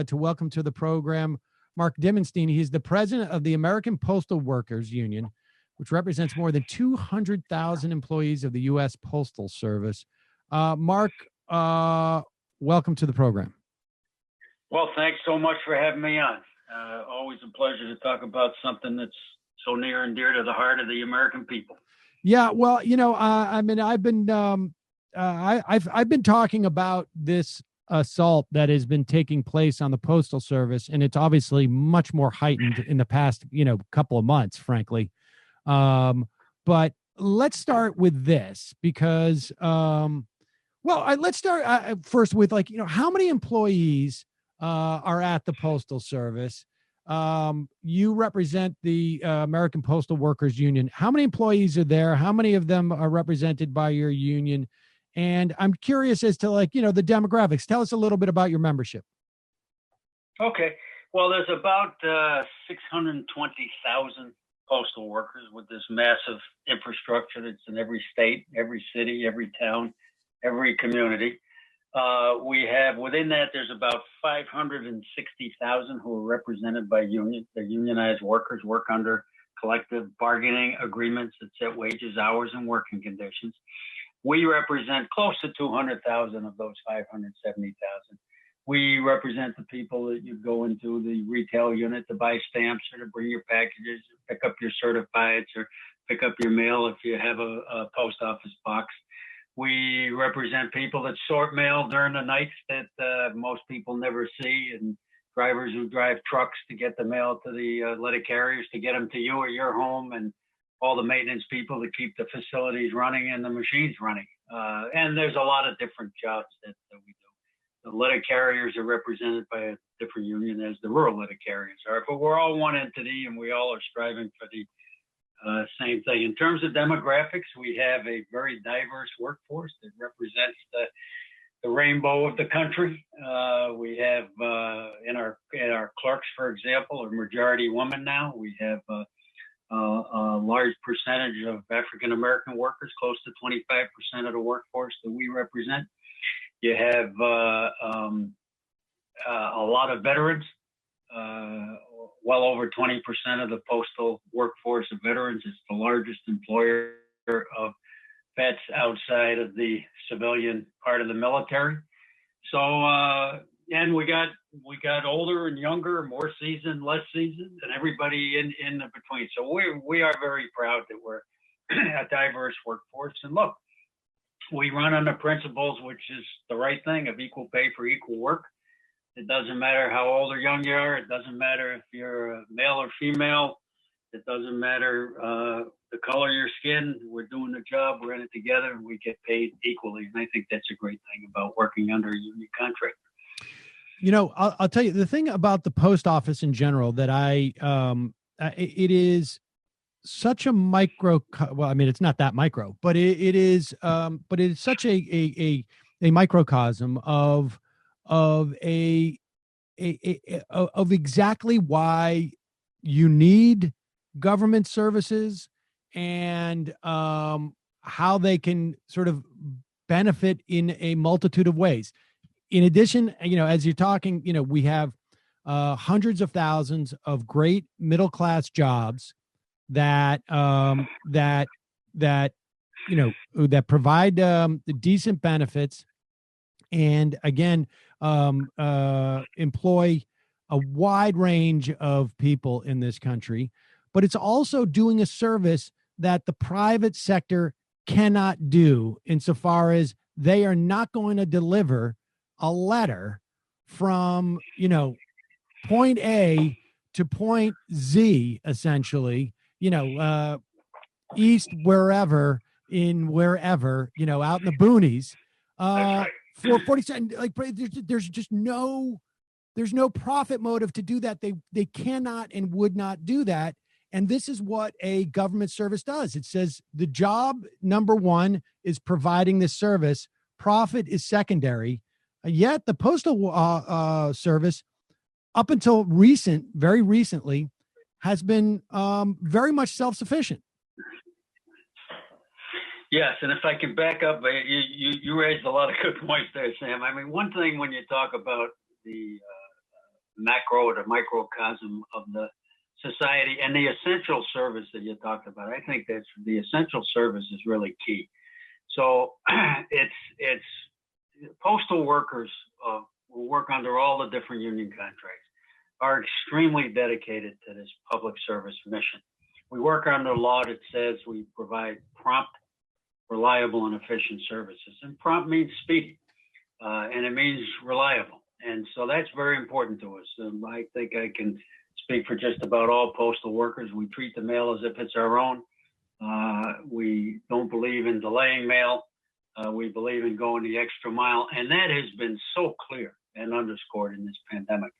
To welcome to the program Mark Dimondstein. He's the president of the American Postal Workers Union, which represents more than 200,000 employees of the U.S. Postal Service. Mark, welcome to the program. Well, thanks so much for having me on. Always a pleasure to talk about something that's so near and dear to the heart of the American people. Yeah, well, I've been talking about this assault that has been taking place on the Postal Service, and it's obviously much more heightened in the past, couple of months, frankly. But let's start with this because, let's start first with how many employees are at the Postal Service? You represent the American Postal Workers Union. How many employees are there? How many of them are represented by your union? And I'm curious as to the demographics. Tell us a little bit about your membership. Okay. Well, there's about 620,000 postal workers with this massive infrastructure that's in every state, every city, every town, every community. We have within that, there's about 560,000 who are represented by unions. The unionized workers work under collective bargaining agreements that set wages, hours, and working conditions. We represent close to 200,000 of those 570,000. We represent the people that you go into the retail unit to buy stamps or to bring your packages, pick up your certifieds, or pick up your mail if you have a post office box. We represent people that sort mail during the nights that most people never see, and drivers who drive trucks to get the mail to the letter carriers to get them to you or your home, and all the maintenance people to keep the facilities running and the machines running. And there's a lot of different jobs that we do. The letter carriers are represented by a different union as the rural letter carriers are, but we're all one entity and we all are striving for the same thing. In terms of demographics, we have a very diverse workforce that represents the rainbow of the country. We have in our clerks, for example, a majority women now. We have a large percentage of African American workers, close to 25% of the workforce that we represent. You have a lot of veterans. Well over 20% of the postal workforce of veterans. It's the largest employer of vets outside of the civilian part of the military. So, and we got older and younger, more seasoned, less seasoned, and everybody in the between. So we are very proud that we're a diverse workforce. And look, we run on the principles, which is the right thing, of equal pay for equal work. It doesn't matter how old or young you are. It doesn't matter if you're male or female. It doesn't matter the color of your skin. We're doing the job. We're in it together, and we get paid equally. And I think that's a great thing about working under a union contract. I'll tell you the thing about the post office in general that it is such a micro. Well, I mean, it's not that micro, but it is such a microcosm of exactly why you need government services and how they can sort of benefit in a multitude of ways. In addition, as you're talking, we have hundreds of thousands of great middle class jobs that provide decent benefits, and again, employ a wide range of people in this country. But it's also doing a service that the private sector cannot do, insofar as they are not going to deliver a letter from, point A to point Z, essentially, east, wherever, out in the boonies, for 40 cents. There's no profit motive to do that. They cannot and would not do that. And this is what a government service does. It says the job number one is providing this service. Profit is secondary. Yet the Postal Service, up until very recently, has been very much self-sufficient. Yes, and if I can back up, you raised a lot of good points there, Sam. I mean, one thing when you talk about the macro or the microcosm of the society and the essential service that you talked about, I think that's the essential service is really key. So it's postal workers who work under all the different union contracts are extremely dedicated to this public service mission. We work under law that says we provide prompt, reliable, and efficient services. And prompt means speedy, and it means reliable. And so that's very important to us. I think I can speak for just about all postal workers. We treat the mail as if it's our own. We don't believe in delaying mail. We believe in going the extra mile. And that has been so clear and underscored in this pandemic,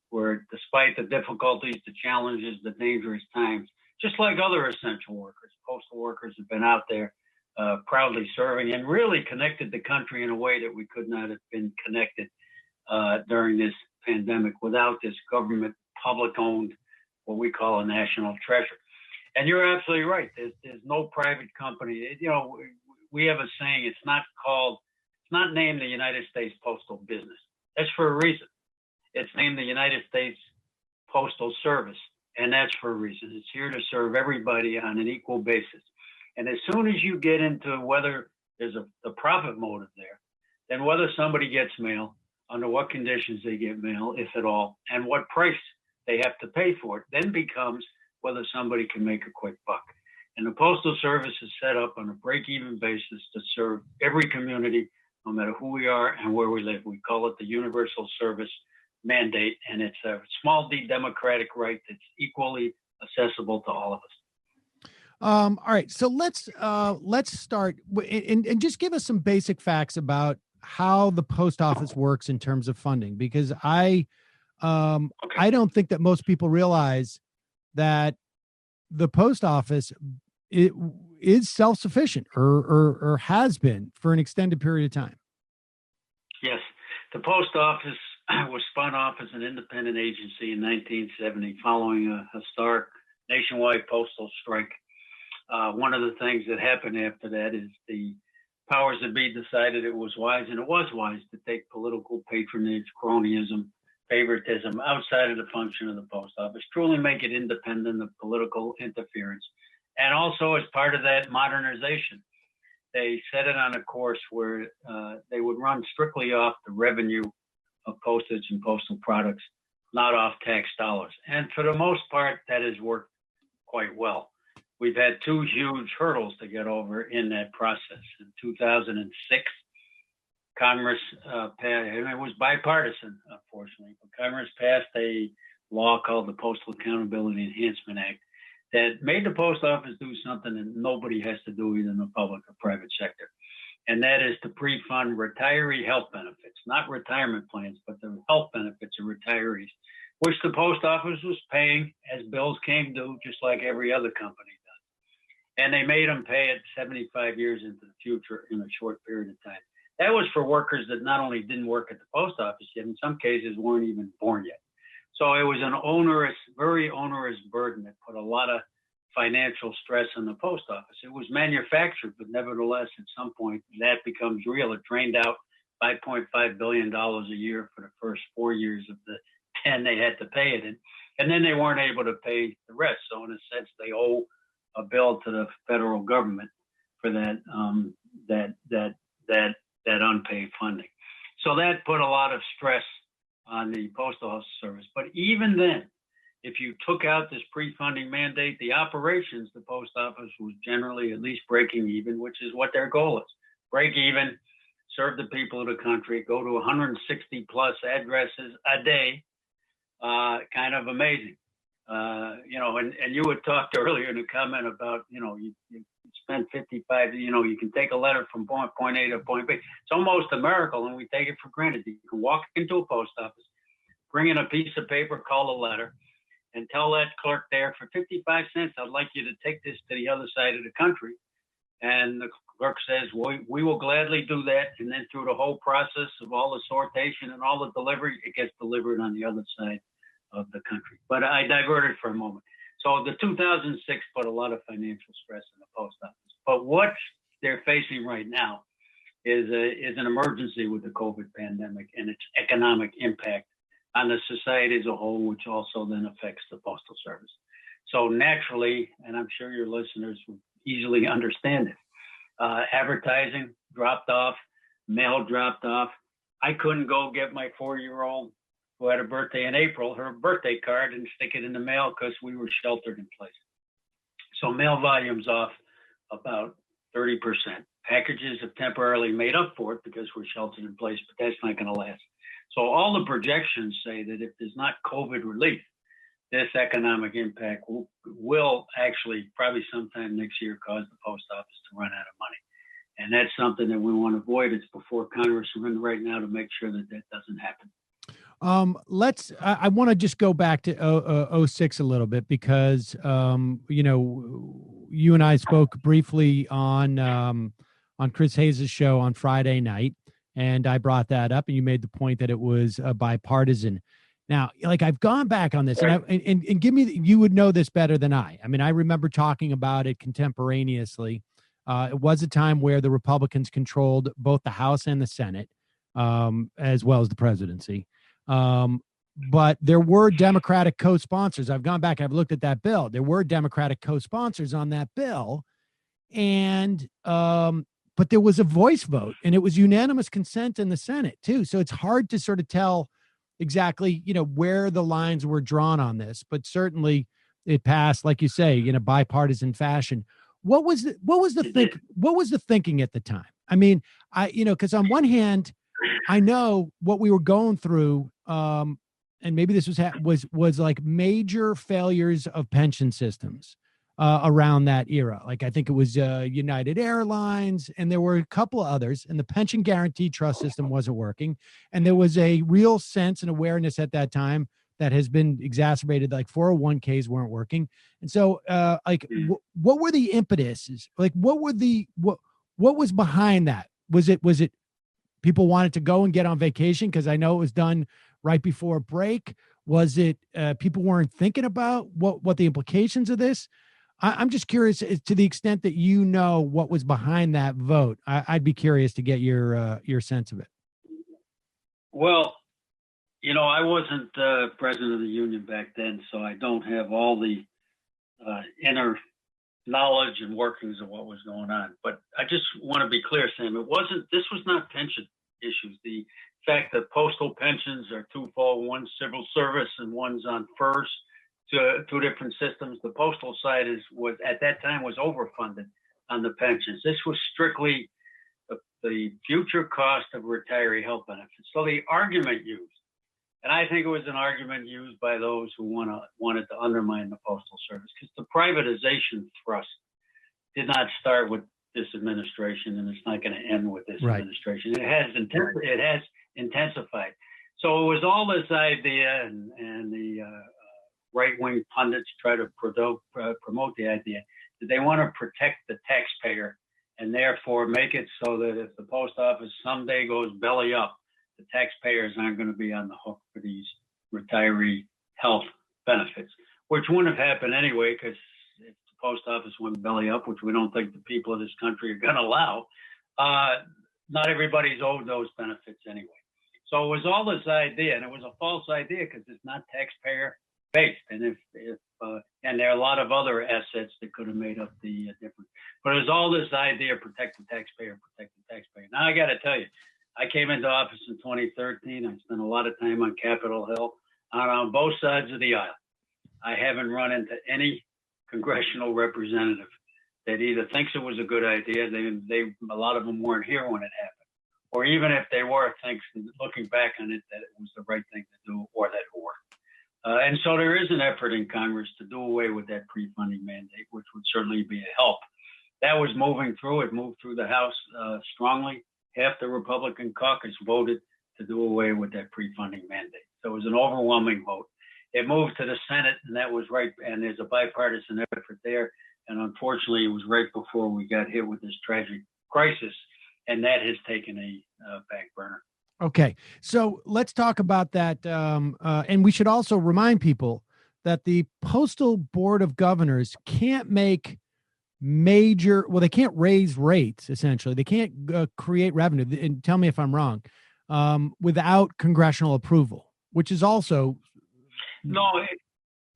where despite the difficulties, the challenges, the dangerous times, just like other essential workers, postal workers have been out there proudly serving and really connected the country in a way that we could not have been connected during this pandemic without this government public-owned, what we call a national treasure. And you're absolutely right. There's no private company. You know, we have a saying, it's not named the United States Postal Business. That's for a reason. It's named the United States Postal Service, and that's for a reason. It's here to serve everybody on an equal basis. And as soon as you get into whether there's a profit motive there, then whether somebody gets mail, under what conditions they get mail, if at all, and what price they have to pay for it, then becomes whether somebody can make a quick buck. And the Postal Service is set up on a break-even basis to serve every community, no matter who we are and where we live. We call it the Universal Service Mandate, and it's a small d democratic right that's equally accessible to all of us. All right, so let's start and just give us some basic facts about how the post office works in terms of funding, because I don't think that most people realize that the post office is self-sufficient or has been for an extended period of time. Yes, the post office was spun off as an independent agency in 1970 following a historic nationwide postal strike. One of the things that happened after that is the powers that be decided it was wise, and it was wise, to take political patronage, cronyism, favoritism outside of the function of the post office, truly make it independent of political interference. And also, as part of that modernization, they set it on a course where they would run strictly off the revenue of postage and postal products, not off tax dollars. And for the most part, that has worked quite well. We've had two huge hurdles to get over in that process. In 2006, Congress passed, and it was bipartisan, unfortunately, but Congress passed a law called the Postal Accountability Enhancement Act that made the post office do something that nobody has to do, either in the public or private sector. And that is to pre-fund retiree health benefits, not retirement plans, but the health benefits of retirees, which the post office was paying as bills came due, just like every other company does. And they made them pay it 75 years into the future in a short period of time. That was for workers that not only didn't work at the post office yet, in some cases weren't even born yet. So it was an onerous, very onerous burden that put a lot of financial stress on the post office. It was manufactured, but nevertheless, at some point, that becomes real. It drained out $5.5 billion a year for the first 4 years of the 10 they had to pay it in. And then they weren't able to pay the rest. So in a sense, they owe a bill to the federal government for that unpaid funding. So that put a lot of stress on the Postal Service. But even then, if you took out this pre-funding mandate, the operations, the post office was generally at least breaking even, which is what their goal is. Break even, serve the people of the country, go to 160 plus addresses a day. Kind of amazing. And you had talked earlier in a comment about, you spend 55, you can take a letter from point A to point B. It's almost a miracle, and we take it for granted. You can walk into a post office, bring in a piece of paper, call a letter, and tell that clerk there, for 55 cents, I'd like you to take this to the other side of the country. And the clerk says, we will gladly do that. And then through the whole process of all the sortation and all the delivery, it gets delivered on the other side of the country. But I diverted for a moment. So the 2006 put a lot of financial stress on the post office. But what they're facing right now is an emergency with the COVID pandemic and its economic impact on the society as a whole, which also then affects the Postal Service. So naturally, and I'm sure your listeners will easily understand it, advertising dropped off, mail dropped off. I couldn't go get my 4-year-old who had a birthday in April, her birthday card, and stick it in the mail because we were sheltered in place. So mail volume's off about 30%. Packages have temporarily made up for it because we're sheltered in place, but that's not going to last. So all the projections say that if there's not COVID relief, this economic impact will actually probably sometime next year cause the post office to run out of money. And that's something that we want to avoid. It's before Congress is in right now to make sure that that doesn't happen. I want to just go back to 06 a little bit because, you and I spoke briefly on Chris Hayes' show on Friday night, and I brought that up, and you made the point that it was bipartisan. Now, like I've gone back on this, right. and give me, you would know this better than I. I mean, I remember talking about it contemporaneously. It was a time where the Republicans controlled both the House and the Senate, as well as the presidency. But there were Democratic co-sponsors. I've gone back, I've looked at that bill. There were Democratic co-sponsors on that bill. And, but there was a voice vote, and it was unanimous consent in the Senate too. So it's hard to sort of tell exactly, where the lines were drawn on this, but certainly it passed, like you say, in a bipartisan fashion. What was the thinking at the time? I mean, because on one hand, I know what we were going through, and maybe this was like major failures of pension systems around that era. Like I think it was United Airlines, and there were a couple of others, and the pension guarantee trust system wasn't working. And there was a real sense and awareness at that time that has been exacerbated, like 401ks weren't working. And so what were the impetuses? Like what was behind that? Was it people wanted to go and get on vacation? Because I know it was done right before a break. Was it people weren't thinking about what the implications of this? I'm just curious to the extent that what was behind that vote. I'd be curious to get your sense of it. Well, I wasn't president of the union back then, so I don't have all the inner knowledge and workings of what was going on. But I just want to be clear, Sam, this was not pension issues. The fact that postal pensions are twofold, one's civil service and one's on FERS, two different systems. The postal side was at that time was overfunded on the pensions. This was strictly the future cost of retiree health benefits. So the argument used, and I think it was an argument used by those who wanted to undermine the Postal Service, because the privatization thrust did not start with this administration, and it's not going to end with this administration. It has intensified. So it was all this idea, and the right-wing pundits try to promote the idea that they want to protect the taxpayer and therefore make it so that if the post office someday goes belly up, the taxpayers aren't going to be on the hook for these retiree health benefits, which wouldn't have happened anyway, because if the post office went belly up, which we don't think the people of this country are going to allow, not everybody's owed those benefits anyway. So it was all this idea, and it was a false idea because it's not taxpayer based, and and there are a lot of other assets that could have made up the difference. But it was all this idea: protect the taxpayer, protect the taxpayer. Now I got to tell you, I came into office in 2013. I spent a lot of time on Capitol Hill, on both sides of the aisle. I haven't run into any congressional representative that either thinks it was a good idea. A lot of them weren't here when it happened, or even if they were, thinks, looking back on it, that it was the right thing to do, or that it worked. And so there is an effort in Congress to do away with that pre-funding mandate, which would certainly be a help. That was moving through. It moved through the House strongly. Half the Republican caucus voted to do away with that pre-funding mandate. So it was an overwhelming vote. It moved to the Senate, and that was right. And there's a bipartisan effort there. And unfortunately, it was right before we got hit with this tragic crisis, and that has taken a back burner. Okay, so let's talk about that. And we should also remind people that the Postal Board of Governors can't make well, they can't raise rates, essentially. They can't create revenue. And tell me if I'm wrong, without congressional approval, which is also. No,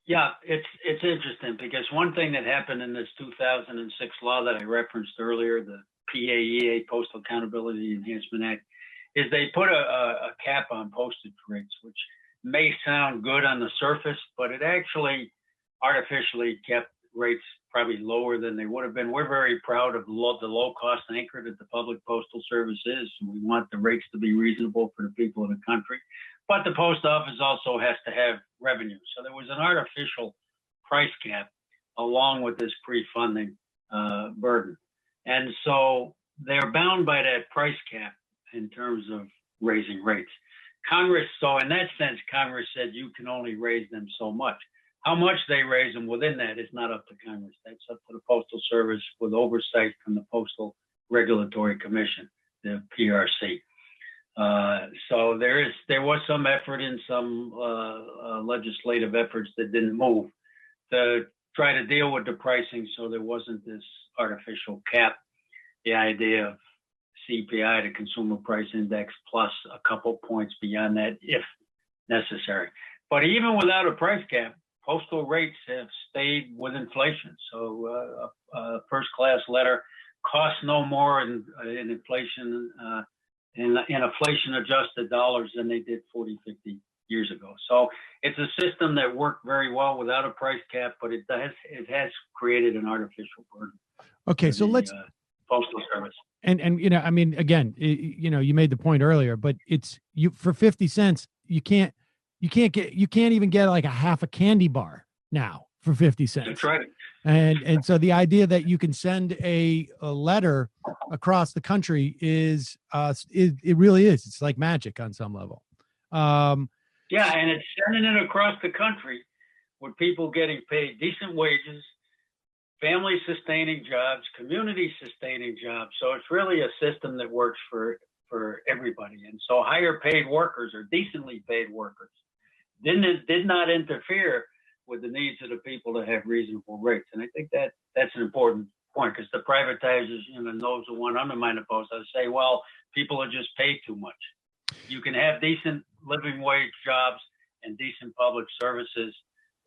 yeah, it's interesting because one thing that happened in this 2006 law that I referenced earlier, the PAEA, Postal Accountability Enhancement Act, is they put a cap on postage rates, which may sound good on the surface, but it actually artificially kept rates probably lower than they would have been. We're very proud of the low cost anchor that the Public Postal Service is. We want the rates to be reasonable for the people of the country. But the post office also has to have revenue. So there was an artificial price cap along with this pre-funding burden. And so they're bound by that price cap in terms of raising rates. Congress, so in that sense, Congress said you can only raise them so much. How much they raise them within that is not up to Congress. That's up to the Postal Service with oversight from the Postal Regulatory Commission, the PRC. So there was some effort in some legislative efforts that didn't move to try to deal with the pricing, so there wasn't this artificial cap. The idea of CPI, the Consumer Price Index, plus a couple points beyond that, if necessary. But even without a price cap, postal rates have stayed with inflation. So a first-class letter costs no more in inflation. In inflation-adjusted dollars than they did 40, 50 years ago. So it's a system that worked very well without a price cap, but it has created an artificial burden. Okay, so let's Postal Service. And you know, I mean, again, you know, you made the point earlier, but it's you for 50 cents, you can't even get like a half a candy bar now for 50 cents. That's right. And so the idea that you can send a letter across the country is it really is. It's like magic on some level. Yeah, and it's sending it across the country with people getting paid decent wages, family-sustaining jobs, community-sustaining jobs. So it's really a system that works for everybody. And so higher-paid workers or decently paid workers did not interfere with the needs of the people to have reasonable rates. And I think that's an important point because the privatization and those who want to undermine the post office say, well, people are just paid too much. You can have decent living wage jobs and decent public services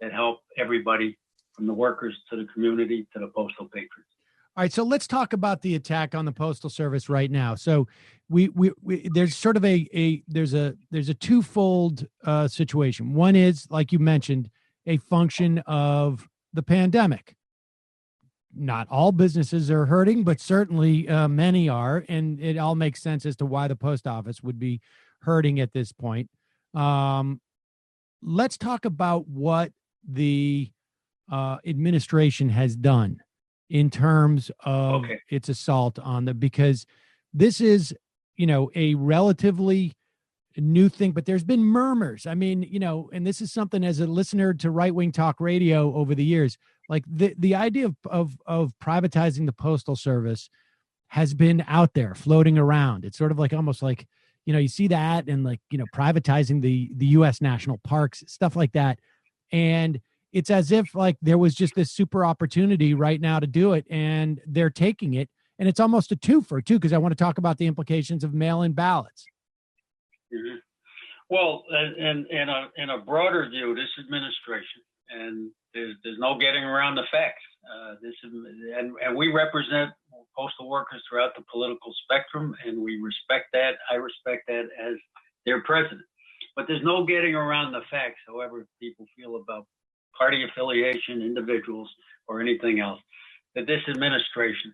that help everybody from the workers to the community to the postal patrons. All right, so let's talk about the attack on the Postal Service right now. So we there's sort of there's a twofold situation. One is, like you mentioned, a function of the pandemic. Not all businesses are hurting, but certainly many are, and it all makes sense as to why the post office would be hurting at this point. Let's talk about what the administration has done in terms of its assault on because this is, you know, a relatively new thing, but there's been murmurs. I mean, you know, and this is something as a listener to right-wing talk radio over the years, like the idea of privatizing the Postal Service has been out there floating around. It's sort of like almost like, you know, you see that and like, you know, privatizing the U.S. national parks, stuff like that. And it's as if like there was just this super opportunity right now to do it, and they're taking it. And it's almost a twofer too, because I want to talk about the implications of mail-in ballots. Mm-hmm. Well, in a broader view, this administration, and there's no getting around the facts. And we represent postal workers throughout the political spectrum, and we respect that. I respect that as their president. But there's no getting around the facts, however people feel about party affiliation, individuals, or anything else, that this administration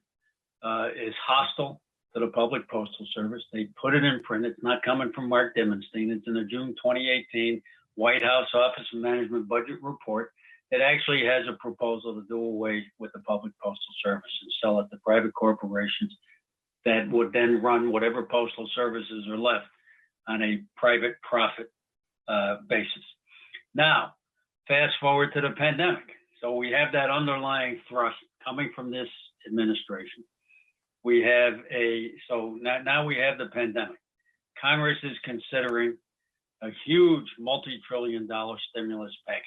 is hostile to the Public Postal Service. They put it in print. It's not coming from Mark Dimondstein. It's in the June 2018 White House Office of Management Budget Report. It actually has a proposal to do away with the Public Postal Service and sell it to private corporations that would then run whatever postal services are left on a private profit basis. Now, fast forward to the pandemic. So we have that underlying thrust coming from this administration. We have now we have the pandemic. Congress is considering a huge multi-trillion-dollar stimulus package.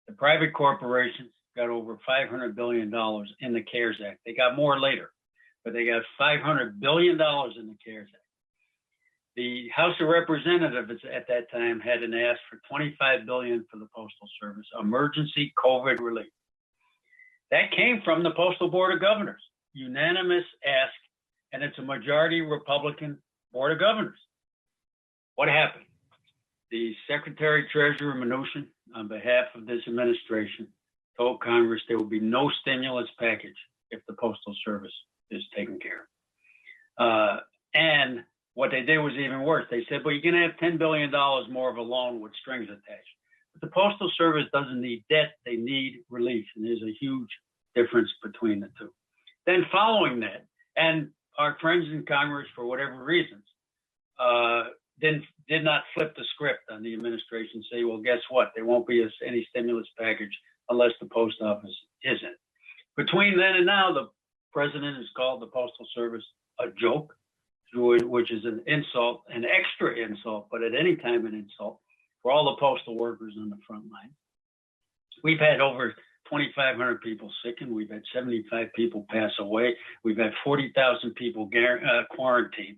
The private corporations, got over $500 billion in the CARES Act. They got more later, but they got $500 billion in the CARES Act. The House of Representatives at that time had an ask for $25 billion for the Postal Service, emergency COVID relief. That came from the Postal Board of Governors, unanimous ask, and it's a majority Republican Board of Governors. What happened? The Secretary Treasurer Mnuchin, on behalf of this administration, told Congress there will be no stimulus package if the Postal Service is taken care of. And what they did was even worse. They said, well, you're going to have $10 billion more of a loan with strings attached. But the Postal Service doesn't need debt. They need relief. And there's a huge difference between the two. Then following that, and our friends in Congress, for whatever reasons, did not flip the script on the administration, say, well, guess what? There won't be any stimulus package unless the post office isn't. Between then and now, the president has called the Postal Service a joke, which is an insult, an extra insult, but at any time an insult for all the postal workers on the front line. We've had over 2,500 people sickened. We've had 75 people pass away. We've had 40,000 people quarantined.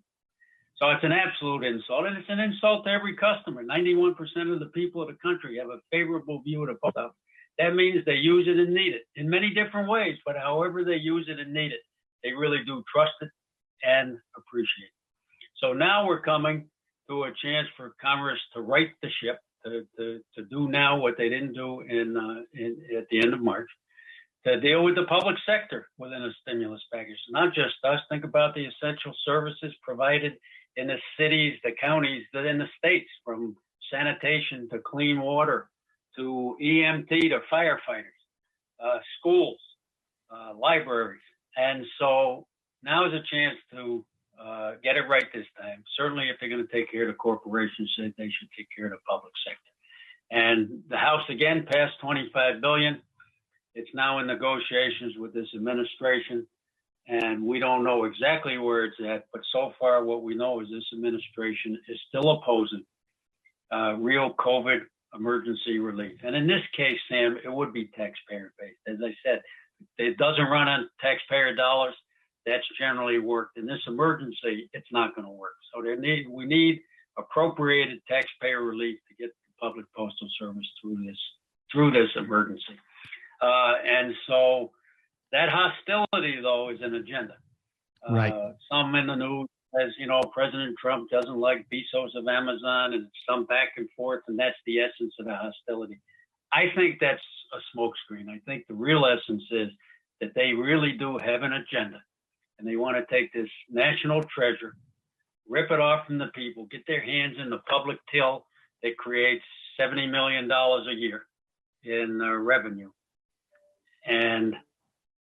So it's an absolute insult, and it's an insult to every customer. 91% of the people of the country have a favorable view of the post office. That means they use it and need it in many different ways, but however they use it and need it, they really do trust it and appreciate it. So now we're coming to a chance for Congress to right the ship, to do now what they didn't do at the end of March, to deal with the public sector within a stimulus package. Not just us. Think about the essential services provided in the cities, the counties, in the states, from sanitation to clean water to EMT to firefighters, schools, libraries. And so now is a chance to get it right this time. Certainly if they're going to take care of the corporations, they should take care of the public sector. And the House again passed $25 billion. It's now in negotiations with this administration, and we don't know exactly where it's at, but so far what we know is this administration is still opposing real COVID emergency relief. And in this case, Sam, it would be taxpayer-based. As I said, it doesn't run on taxpayer dollars. That's generally worked. In this emergency, it's not going to work. So we need appropriated taxpayer relief to get the public postal service through this emergency. And so that hostility, though, is an agenda. Right. Some in the news says, President Trump doesn't like Bezos of Amazon, and some back and forth, and that's the essence of the hostility. I think that's a smokescreen. I think the real essence is that they really do have an agenda, and they want to take this national treasure, rip it off from the people, get their hands in the public till that creates $70 million a year in revenue, and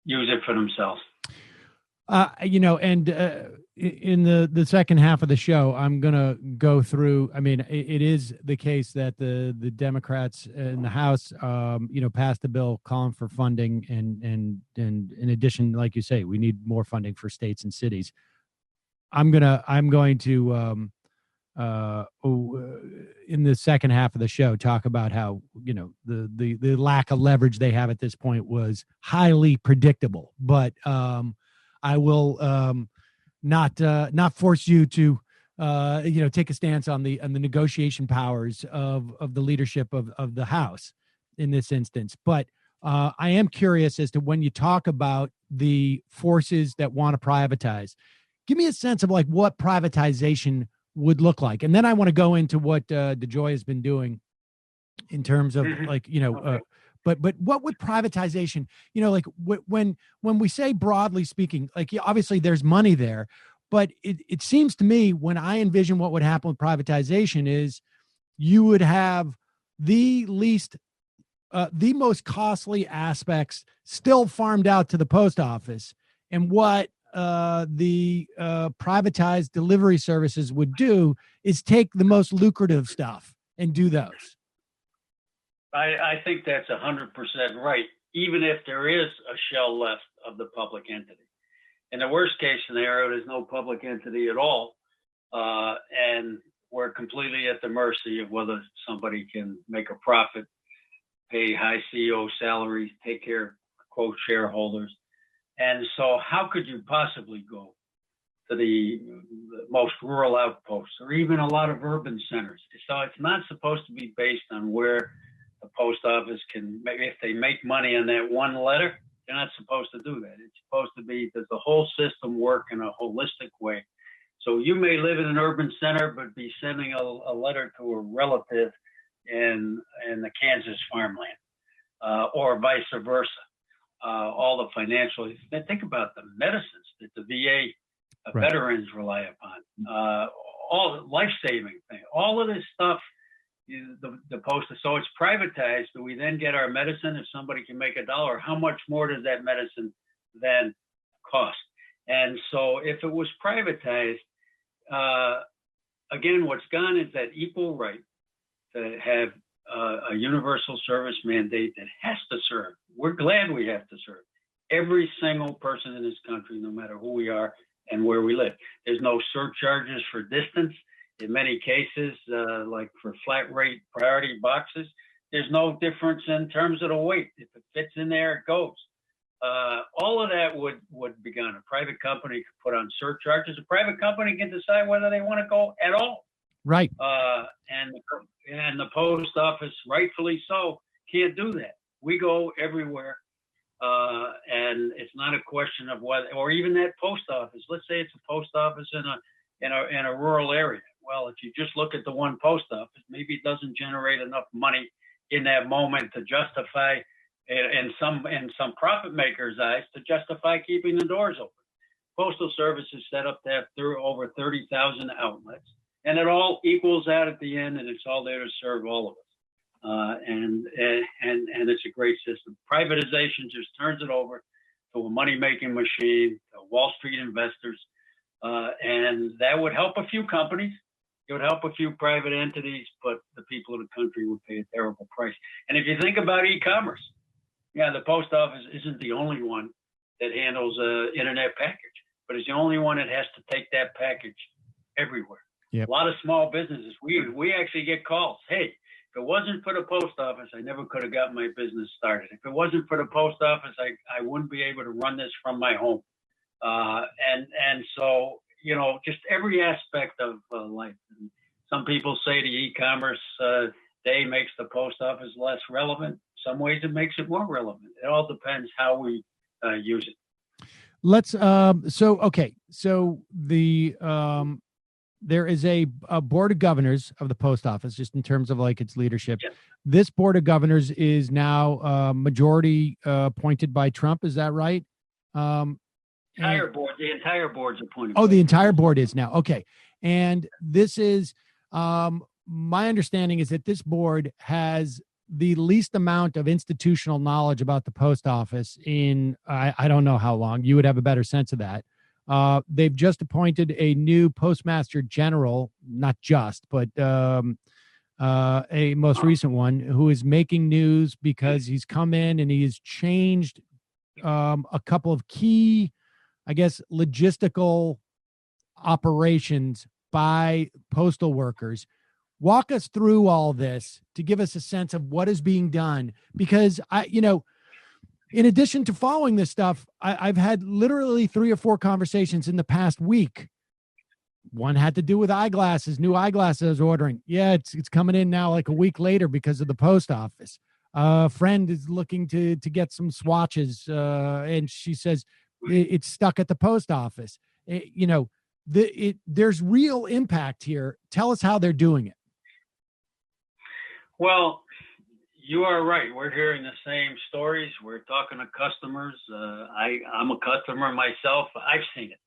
use it for themselves. In the second half of the show, I'm going to go through, it is the case that the Democrats in the House, passed a bill calling for funding. And in addition, like you say, we need more funding for states and cities. I'm going to, in the second half of the show, talk about how, the lack of leverage they have at this point was highly predictable, but, I will, not force you to take a stance on the negotiation powers of the leadership of the House in this instance. But I am curious as to when you talk about the forces that want to privatize, give me a sense of like what privatization would look like, and then I want to go into what DeJoy has been doing in terms of But what would privatization, when we say broadly speaking, obviously there's money there, but it seems to me when I envision what would happen with privatization is you would have the most costly aspects still farmed out to the post office, and what the privatized delivery services would do is take the most lucrative stuff and do those. I think that's 100% right, even if there is a shell left of the public entity. In the worst case scenario, there's no public entity at all, and we're completely at the mercy of whether somebody can make a profit pay high CEO salaries, take care of, quote, shareholders. And so how could you possibly go to the most rural outposts or even a lot of urban centers? So it's not supposed to be based on where the post office can, if they make money on that one letter, they're not supposed to do that. It's supposed to be, does the whole system work in a holistic way? So you may live in an urban center, but be sending a letter to a relative in the Kansas farmland, or vice versa. All the financial, think about the medicines that the VA Right. veterans rely upon, all the life-saving things, all of this stuff, the post, so it's privatized. Do we then get our medicine? If somebody can make $1, how much more does that medicine then cost? And so if it was privatized, again, what's gone is that equal right to have a universal service mandate that has to serve. We're glad we have to serve every single person in this country, no matter who we are and where we live. There's no surcharges for distance. In many cases, like for flat rate priority boxes, there's no difference in terms of the weight. If it fits in there, it goes. All of that would be gone. A private company could put on surcharges. A private company can decide whether they want to go at all. Right. And the post office, rightfully so, can't do that. We go everywhere. And it's not a question of whether, or even that post office. Let's say it's a post office in a rural area. Well, if you just look at the one post office, maybe it doesn't generate enough money in that moment to justify, in some profit makers' eyes, to justify keeping the doors open. Postal Service is set up to have over 30,000 outlets, and it all equals out at the end, and it's all there to serve all of us. And it's a great system. Privatization just turns it over to a money-making machine, to Wall Street investors, and that would help a few companies. It would help a few private entities, but the people of the country would pay a terrible price. And if you think about e-commerce, yeah, the post office isn't the only one that handles an internet package, but it's the only one that has to take that package everywhere. Yep. A lot of small businesses, we actually get calls. Hey, if it wasn't for the post office, I never could have got my business started. If it wasn't for the post office, I wouldn't be able to run this from my home. And so, you know, just every aspect of life. And some people say the e-commerce day makes the post office less relevant. Some ways it makes it more relevant. It all depends how we use it. Let's so the there is a board of governors of the post office, just in terms of like its leadership. Yes. This board of governors is now majority appointed by Trump. Is that right? The entire board's appointed. Oh, the entire board is now. Okay. And this is, my understanding is that this board has the least amount of institutional knowledge about the post office in, I don't know how long. You would have a better sense of that. They've just appointed a new Postmaster General, not just, but a most recent one, who is making news because he's come in and he has changed a couple of key, I guess, logistical operations by postal workers. Walk us through all this to give us a sense of what is being done, because in addition to following this stuff, I've had literally 3 or 4 conversations in the past week. One had to do with eyeglasses, new eyeglasses I was ordering. Yeah, it's coming in now like a week later because of the post office. A friend is looking to get some swatches, and she says it's stuck at the post office. There's real impact here. Tell us how they're doing it. Well, you are right. We're hearing the same stories. We're talking to customers. I'm a customer myself. I've seen it.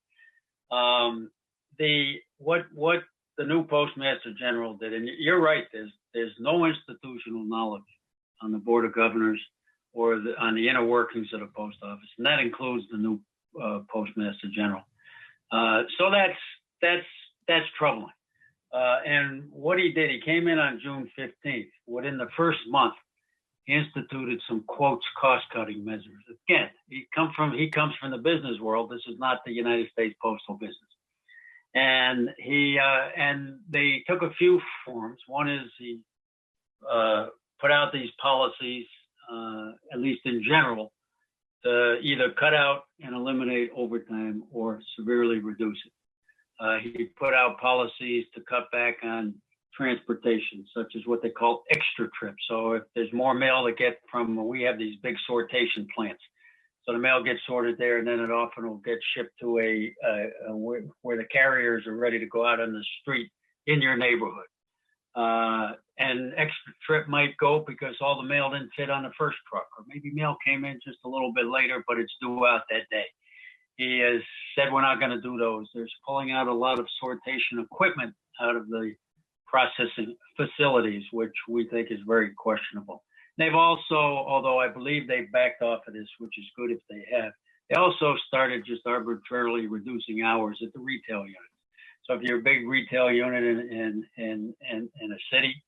What the new Postmaster General did, and you're right. There's no institutional knowledge on the Board of Governors or on the inner workings of the post office, and that includes the new Postmaster General. So that's troubling. And what he did, he came in on June 15th. Within the first month, he instituted some, quotes, cost-cutting measures. Again, he comes from the business world. This is not the United States postal business. And they took a few forms. One is he put out these policies, at least in general, to either cut out and eliminate overtime or severely reduce it. He put out policies to cut back on transportation, such as what they call extra trips. So if there's more mail to get from, we have these big sortation plants. So the mail gets sorted there, and then it often will get shipped to where the carriers are ready to go out on the street in your neighborhood. And extra trip might go because all the mail didn't fit on the first truck, or maybe mail came in just a little bit later, but it's due out that day. He has said we're not going to do those. There's pulling out a lot of sortation equipment out of the processing facilities, which we think is very questionable. They've also, although I believe they backed off of this, which is good if they have, they also started just arbitrarily reducing hours at the retail units. So if you're a big retail unit in a city,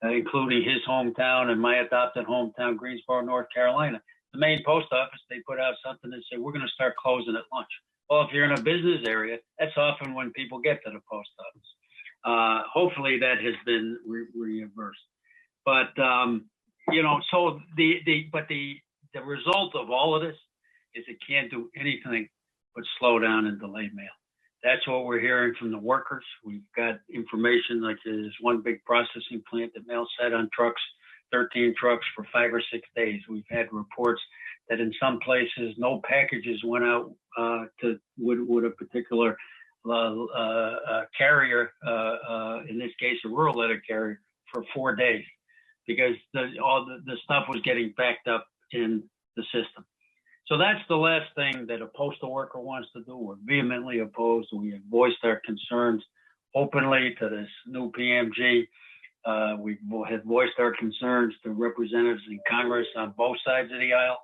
including his hometown and my adopted hometown, Greensboro, North Carolina, the main post office, they put out something that said, we're going to start closing at lunch. Well, if you're in a business area, that's often when people get to the post office. Hopefully that has been reversed. But, so the result of all of this is it can't do anything but slow down and delay mail. That's what we're hearing from the workers. We've got information like there's one big processing plant that mail sat on trucks, 13 trucks for 5 or 6 days. We've had reports that in some places no packages went out with a particular carrier, in this case a rural letter carrier, for 4 days because all the stuff was getting backed up in the system. So that's the last thing that a postal worker wants to do. We're vehemently opposed. We have voiced our concerns openly to this new PMG. We have voiced our concerns to representatives in Congress on both sides of the aisle.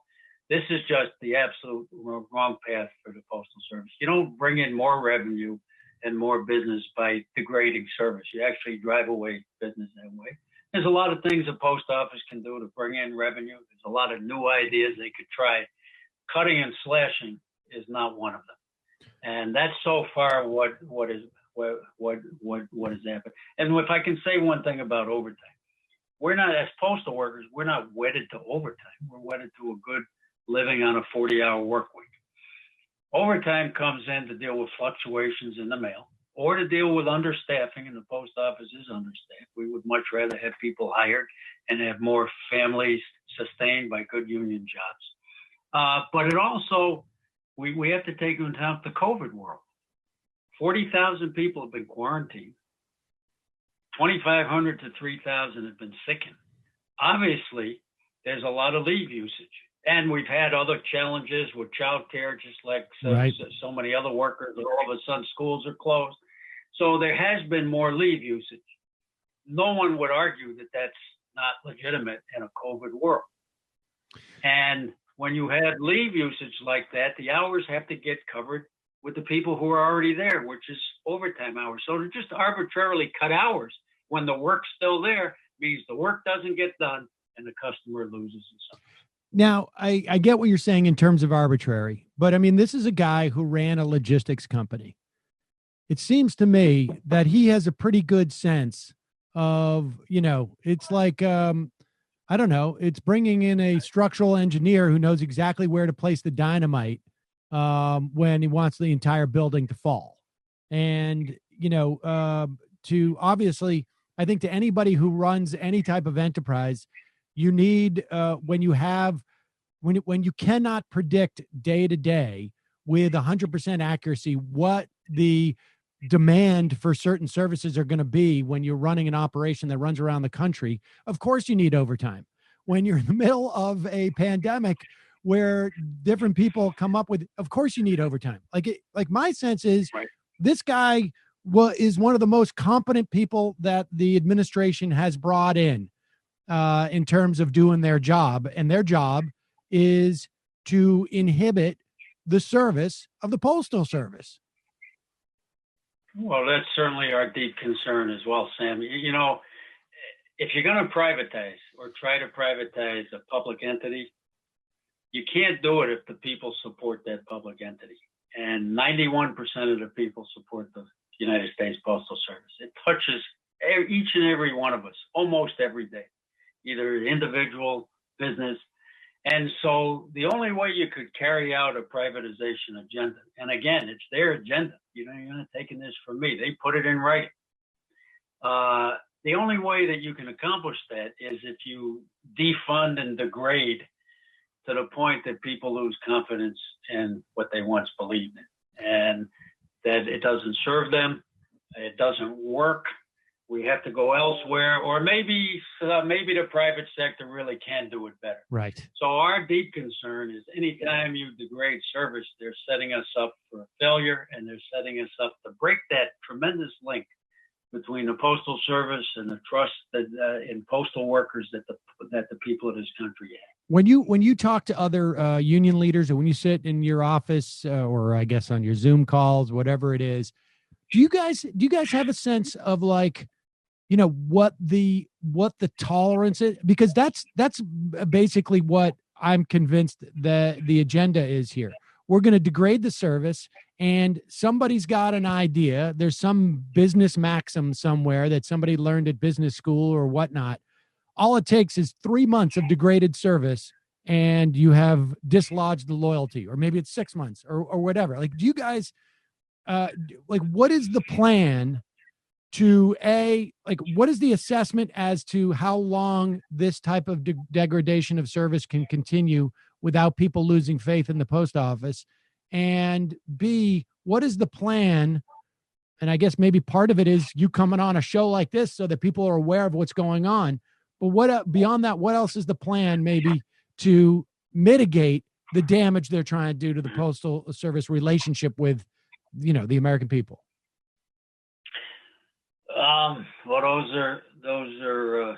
This is just the absolute wrong path for the Postal Service. You don't bring in more revenue and more business by degrading service. You actually drive away business that way. There's a lot of things the post office can do to bring in revenue. There's a lot of new ideas they could try. Cutting and slashing is not one of them, and that's so far what has happened. And if I can say one thing about overtime, we're not, as postal workers, we're not wedded to overtime. We're wedded to a good living on a 40-hour work week. Overtime comes in to deal with fluctuations in the mail or to deal with understaffing, and the post office is understaffed. We would much rather have people hired and have more families sustained by good union jobs. But it also, we have to take into account the COVID world. 40,000 people have been quarantined. 2,500 to 3,000 have been sickened. Obviously, there's a lot of leave usage. And we've had other challenges with childcare, just like so many other workers, and all of a sudden schools are closed. So there has been more leave usage. No one would argue that that's not legitimate in a COVID world. And when you have leave usage like that, the hours have to get covered with the people who are already there, which is overtime hours. So to just arbitrarily cut hours when the work's still there means the work doesn't get done and the customer loses in some. Now, I get what you're saying in terms of arbitrary, but I mean, this is a guy who ran a logistics company. It seems to me that he has a pretty good sense of, it's like, I don't know. It's bringing in a structural engineer who knows exactly where to place the dynamite when he wants the entire building to fall. And, to obviously, I think to anybody who runs any type of enterprise, you need when you cannot predict day to day with 100% accuracy what the demand for certain services are going to be when you're running an operation that runs around the country. Of course you need overtime. When you're in the middle of a pandemic where different people come up with, of course you need overtime. Like my sense is This guy is one of the most competent people that the administration has brought in terms of doing their job, and their job is to inhibit the service of the Postal Service. Well, that's certainly our deep concern as well, Sam. If you're going to privatize or try to privatize a public entity, you can't do it if the people support that public entity. And 91% of the people support the United States Postal Service. It touches each and every one of us almost every day. either individual, business. And so the only way you could carry out a privatization agenda, and again, it's their agenda. You're not taking this from me. They put it in writing. The only way that you can accomplish that is if you defund and degrade to the point that people lose confidence in what they once believed in, and that it doesn't serve them, it doesn't work. We have to go elsewhere, or maybe the private sector really can do it better. Right. So our deep concern is anytime you degrade service, they're setting us up for failure, and they're setting us up to break that tremendous link between the Postal Service and the trust that in postal workers that the people of this country have. When you talk to other union leaders, or when you sit in your office, or I guess on your Zoom calls, whatever it is, do you guys have a sense of like, what the tolerance is? Because that's basically what I'm convinced that the agenda is here. We're going to degrade the service, and somebody's got an idea. There's some business maxim somewhere that somebody learned at business school or whatnot. All it takes is 3 months of degraded service, and you have dislodged the loyalty, or maybe it's 6 months or whatever. Like, do you guys, what is the plan to what is the assessment as to how long this type of degradation of service can continue without people losing faith in the post office? And B, what is the plan? And I guess maybe part of it is you coming on a show like this so that people are aware of what's going on. But what beyond that, what else is the plan maybe to mitigate the damage they're trying to do to the Postal Service relationship with, the American people? Well, those are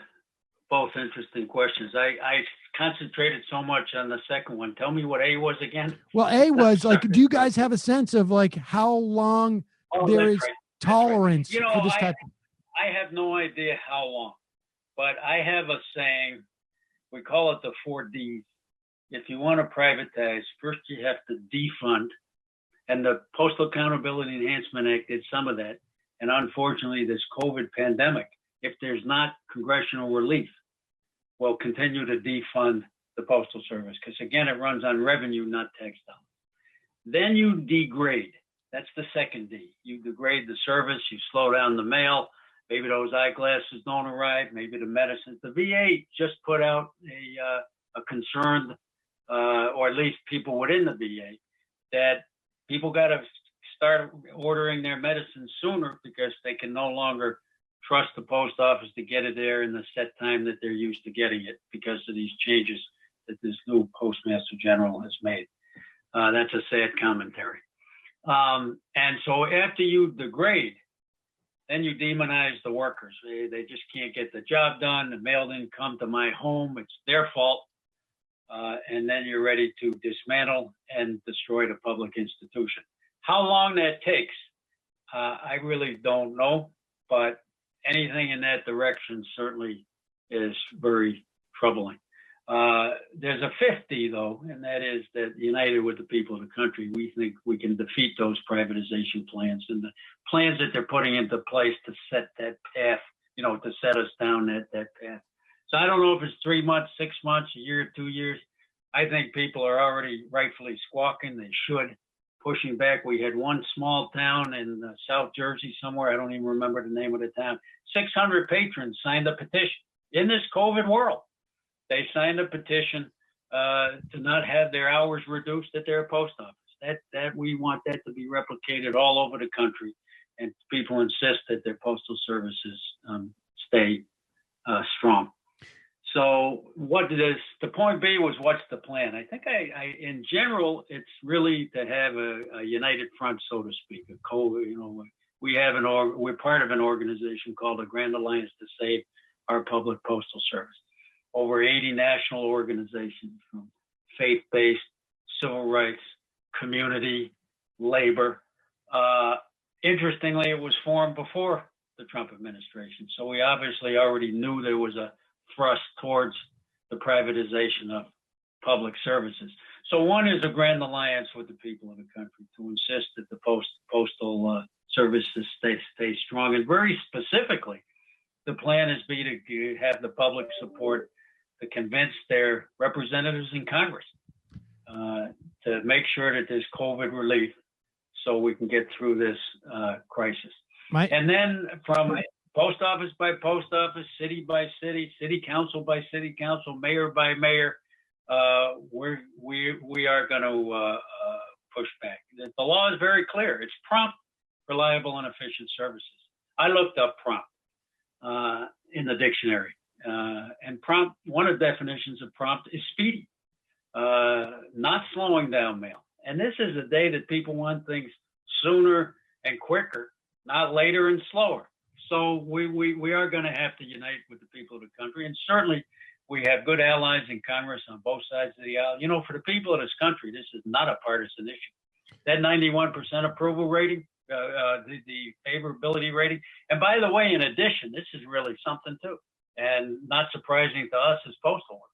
both interesting questions. I concentrated so much on the second one. Tell me what A was again. Well, A was like, do you guys have a sense of like how long there is tolerance for this type? I have no idea how long, but I have a saying. We call it the 4Ds. If you want to privatize, first you have to defund, and the Postal Accountability Enhancement Act did some of that. And unfortunately, this COVID pandemic, if there's not congressional relief, will continue to defund the Postal Service, because again, it runs on revenue, not tax dollars. Then you degrade. That's the second D. You degrade the service, you slow down the mail. Maybe those eyeglasses don't arrive, maybe the medicines. The VA just put out a concern, or at least people within the VA, that people got to start ordering their medicine sooner because they can no longer trust the post office to get it there in the set time that they're used to getting it because of these changes that this new Postmaster General has made. That's a sad commentary. And so after you degrade, then you demonize the workers. They just can't get the job done. The mail didn't come to my home. It's their fault. And then you're ready to dismantle and destroy the public institution. How long that takes, I really don't know, but anything in that direction certainly is very troubling. There's a 50, though, and that is that united with the people of the country, we think we can defeat those privatization plans and the plans that they're putting into place to set that path, to set us down that path. So I don't know if it's 3 months, 6 months, a year, 2 years. I think people are already rightfully squawking. They should. Pushing back. We had one small town in South Jersey somewhere. I don't even remember the name of the town. 600 patrons signed a petition in this COVID world. They signed a petition to not have their hours reduced at their post office. That we want that to be replicated all over the country, and people insist that their postal services stay strong. So the point B was, what's the plan? I think I in general, it's really to have a united front, so to speak. We're part of an organization called the Grand Alliance to Save Our Public Postal Service. Over 80 national organizations from faith-based, civil rights, community, labor. Interestingly, it was formed before the Trump administration. So we obviously already knew there was a thrust towards the privatization of public services. So one is a grand alliance with the people of the country to insist that the postal services stay strong. And very specifically, the plan is to have the public support to convince their representatives in Congress to make sure that there's COVID relief so we can get through this crisis. And then from post office by post office, city by city, city council by city council, mayor by mayor, we are going to push back. The law is very clear. It's prompt, reliable, and efficient services. I looked up prompt in the dictionary. And prompt, one of the definitions of prompt is speedy, not slowing down mail. And this is a day that people want things sooner and quicker, not later and slower. So we are going to have to unite with the people of the country. And certainly we have good allies in Congress on both sides of the aisle. You know, for the people of this country, this is not a partisan issue. That 91% approval rating, the favorability rating. And by the way, in addition, this is really something too, and not surprising to us as postal workers.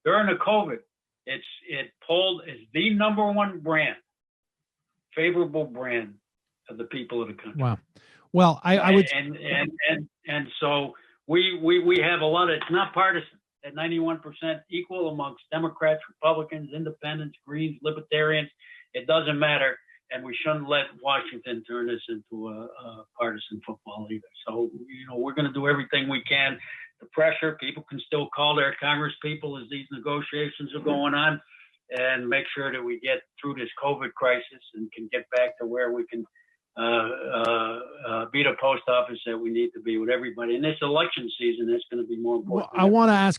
During the COVID, it polled as the number one brand, favorable brand of the people of the country. Wow. Well, I would, and so we have a lot of, it's not partisan. At 91% equal amongst Democrats, Republicans, Independents, Greens, Libertarians. It doesn't matter. And we shouldn't let Washington turn this into a partisan football either. So, you know, we're going to do everything we can to pressure. People can still call their Congress people as these negotiations are going on and make sure that we get through this COVID crisis and can get back to where we can be the post office that we need to be with everybody. In this election season, that's going to be more important. Well, I want to ask